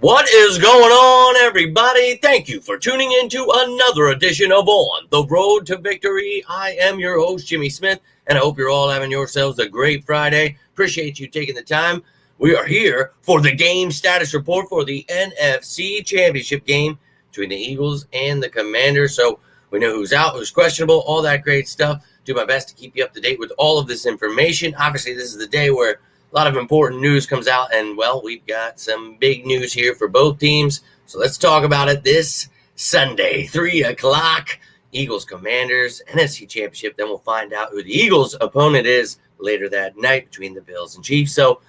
What is going on, everybody? Thank you for tuning in to another edition of On the Road to Victory. I am your host, Jimmy Smith, and I hope you're all having yourselves a great Friday. Appreciate you taking the time. We are here for the game status report for the NFC Championship game between the Eagles and the Commanders. So we know who's out, who's questionable, all that great stuff. Do my best to keep you up to date with all of this information. Obviously, this is the day where a lot of important news comes out, and, well, we've got some big news here for both teams. So let's talk about it this Sunday, 3 o'clock, Eagles-Commanders, NFC Championship. Then we'll find out who the Eagles' opponent is later that night between the Bills and Chiefs. So,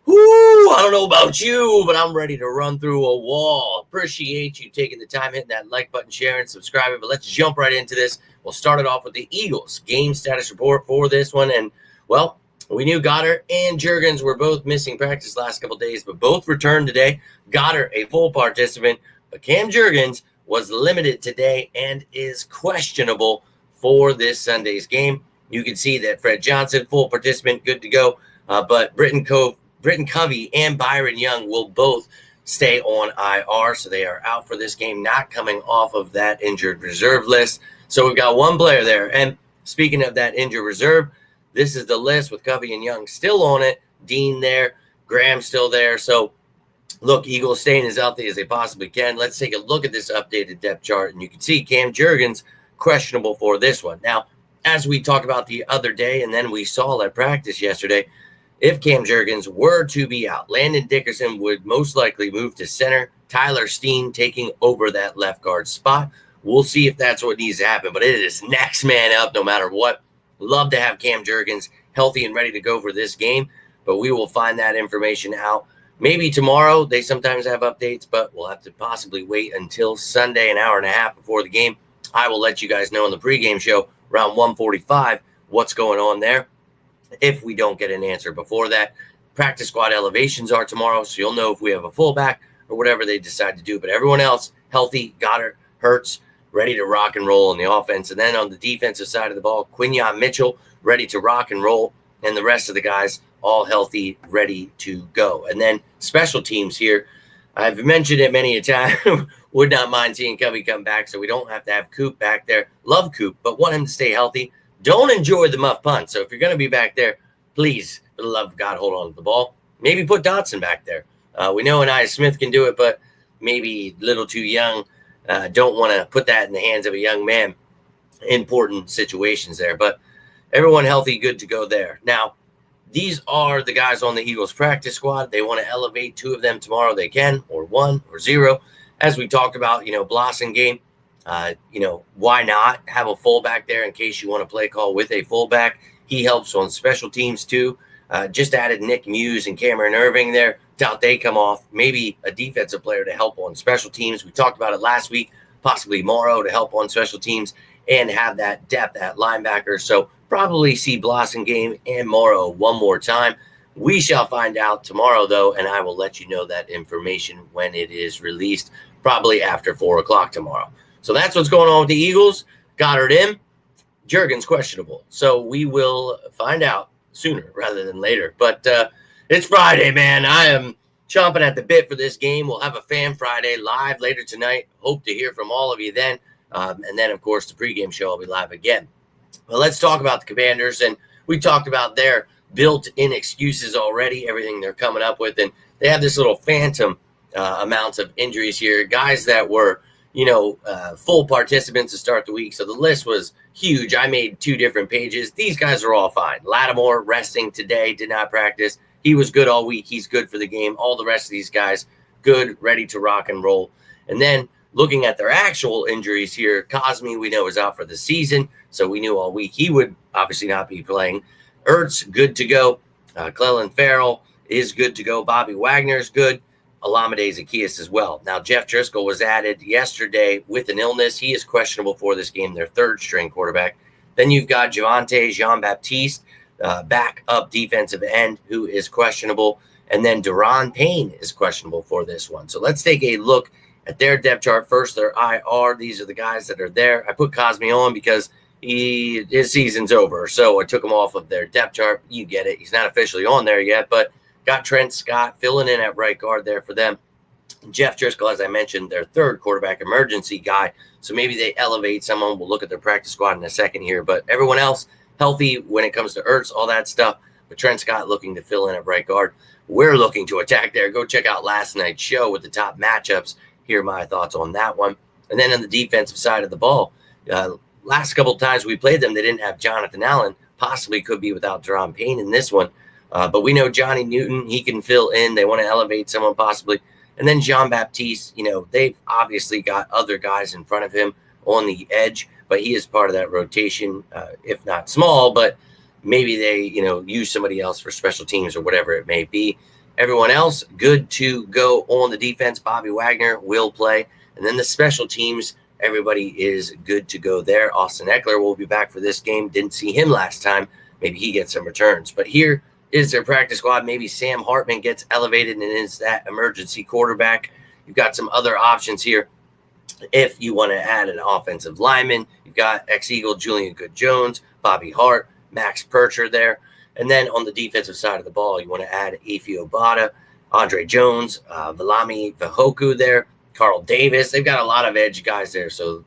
I don't know about you, but I'm ready to run through a wall. Appreciate you taking the time, hitting that like button, sharing, subscribing. But let's jump right into this. We'll start it off with the Eagles game status report for this one. And, well, we knew Goddard and Juergens were both missing practice last couple days, but both returned today. Goddard, a full participant, but Cam Juergens was limited today and is questionable for this Sunday's game. You can see that Fred Johnson, full participant, good to go, but Britton Covey and Byron Young will both stay on IR, so they are out for this game, not coming off of that injured reserve list. So we've got one player there. And speaking of that injured reserve, this is the list with Covey and Young still on it. Dean there. Graham still there. So, look, Eagles staying as healthy as they possibly can. Let's take a look at this updated depth chart. And you can see Cam Juergens questionable for this one. Now, as we talked about the other day, and then we saw at practice yesterday, if Cam Juergens were to be out, Landon Dickerson would most likely move to center. Tyler Steen taking over that left guard spot. We'll see if that's what needs to happen. But it is next man up no matter what. Love to have Cam Juergens healthy and ready to go for this game, but we will find that information out maybe tomorrow. They sometimes have updates, but we'll have to possibly wait until Sunday, an hour and a half before the game. I will let you guys know in the pregame show around 1:45 what's going on there if we don't get an answer before that. Practice squad elevations are tomorrow, so you'll know if we have a fullback or whatever they decide to do. But everyone else healthy, Goddard, Hurts, ready to rock and roll on the offense. And then on the defensive side of the ball, Quinyon Mitchell ready to rock and roll, and the rest of the guys all healthy, ready to go. And then special teams here, I've mentioned it many a time, would not mind seeing Covey come back so we don't have to have Coop back there. Love Coop, but want him to stay healthy. Don't enjoy the muff punt. So if you're going to be back there, please, for the love of God, hold on to the ball. Maybe put Dotson back there. We know Anaya Smith can do it, but maybe a little too young. Don't want to put that in the hands of a young man. Important situations there, but everyone healthy, good to go there. Now, these are the guys on the Eagles practice squad. They want to elevate 2 of them tomorrow. They can, or 1 or 0. As we talked about, Blossom game, why not have a fullback there in case you want to play call with a fullback? He helps on special teams too. Just added Nick Muse and Cameron Irving there. Doubt they come off. Maybe a defensive player to help on special teams. We talked about it last week. Possibly Morrow to help on special teams and have that depth at linebacker. So probably see Blossom game and Morrow one more time. We shall find out tomorrow, though, and I will let you know that information when it is released, probably after 4 o'clock tomorrow. So that's what's going on with the Eagles. Goddard in. Juergens questionable. So we will find out sooner rather than later. But it's Friday, man. I am chomping at the bit for this game. We'll have a Fan Friday live later tonight. Hope to hear from all of you then. And then, of course, the pregame show will be live again. But let's talk about the Commanders. And we talked about their built-in excuses already, everything they're coming up with. And they have this little phantom amounts of injuries here. Guys that were, full participants to start the week. So the list was huge. I made 2 different pages. These guys are all fine. Lattimore resting today, did not practice. He was good all week. He's good for the game. All the rest of these guys, good, ready to rock and roll. And then looking at their actual injuries here, Cosme, we know, is out for the season. So we knew all week he would obviously not be playing. Ertz, good to go. Clelin Ferrell is good to go. Bobby Wagner is good. Olamide Zaccheaus as well. Now, Jeff Driscoll was added yesterday with an illness. He is questionable for this game, their 3rd-string quarterback. Then you've got Javonte Jean-Baptiste, backup defensive end, who is questionable. And then Deron Payne is questionable for this one. So let's take a look at their depth chart first. Their IR, these are the guys that are there. I put Cosme on because his season's over. So I took him off of their depth chart. You get it. He's not officially on there yet, but got Trent Scott filling in at right guard there for them. Jeff Driscoll, as I mentioned, their third quarterback emergency guy. So maybe they elevate someone. We'll look at their practice squad in a second here. But everyone else healthy when it comes to Ertz, all that stuff. But Trent Scott looking to fill in at right guard. We're looking to attack there. Go check out last night's show with the top matchups. Hear my thoughts on that one. And then on the defensive side of the ball, last couple of times we played them, they didn't have Jonathan Allen. Possibly could be without Jerome Payne in this one. But we know Johnny Newton, he can fill in. They want to elevate someone possibly. And then Jean-Baptiste, they've obviously got other guys in front of him on the edge, but he is part of that rotation, if not small, but maybe they, use somebody else for special teams or whatever it may be. Everyone else, good to go on the defense. Bobby Wagner will play. And then the special teams, everybody is good to go there. Austin Eckler will be back for this game. Didn't see him last time. Maybe he gets some returns. But here is their practice squad. Maybe Sam Hartman gets elevated and is that emergency quarterback. You've got some other options here. If you want to add an offensive lineman, you've got ex-Eagle Julian Good-Jones, Bobby Hart, Max Percher there. And then on the defensive side of the ball, you want to add Efi Obata, Andre Jones, Valami Vahoku there, Carl Davis. They've got a lot of edge guys there. So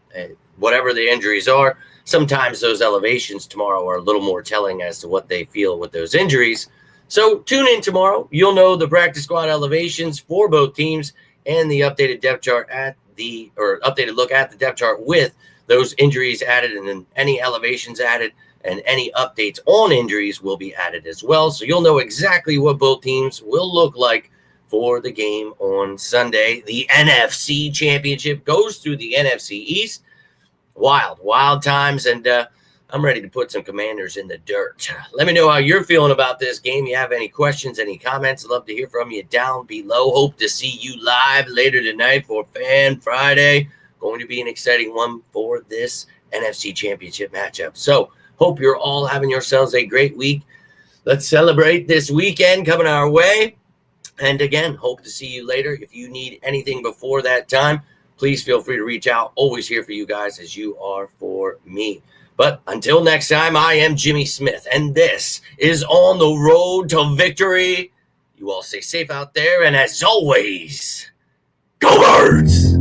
whatever the injuries are, sometimes those elevations tomorrow are a little more telling as to what they feel with those injuries. So tune in tomorrow. You'll know the practice squad elevations for both teams and the updated depth chart updated look at the depth chart with those injuries added and then any elevations added. And any updates on injuries will be added as well. So you'll know exactly what both teams will look like for the game on Sunday. The NFC Championship goes through the NFC East. Wild times. And I'm ready to put some Commanders in the dirt. Let me know how you're feeling about this game. You have any questions, any comments? I'd love to hear from you down below. Hope to see you live later tonight for Fan Friday. Going to be an exciting one for this NFC Championship matchup. So, hope you're all having yourselves a great week. Let's celebrate this weekend coming our way. And again, hope to see you later. If you need anything before that time, please feel free to reach out. Always here for you guys as you are for me. But until next time, I am Jimmy Smith, and this is On the Road to Victory. You all stay safe out there, and as always, go Birds!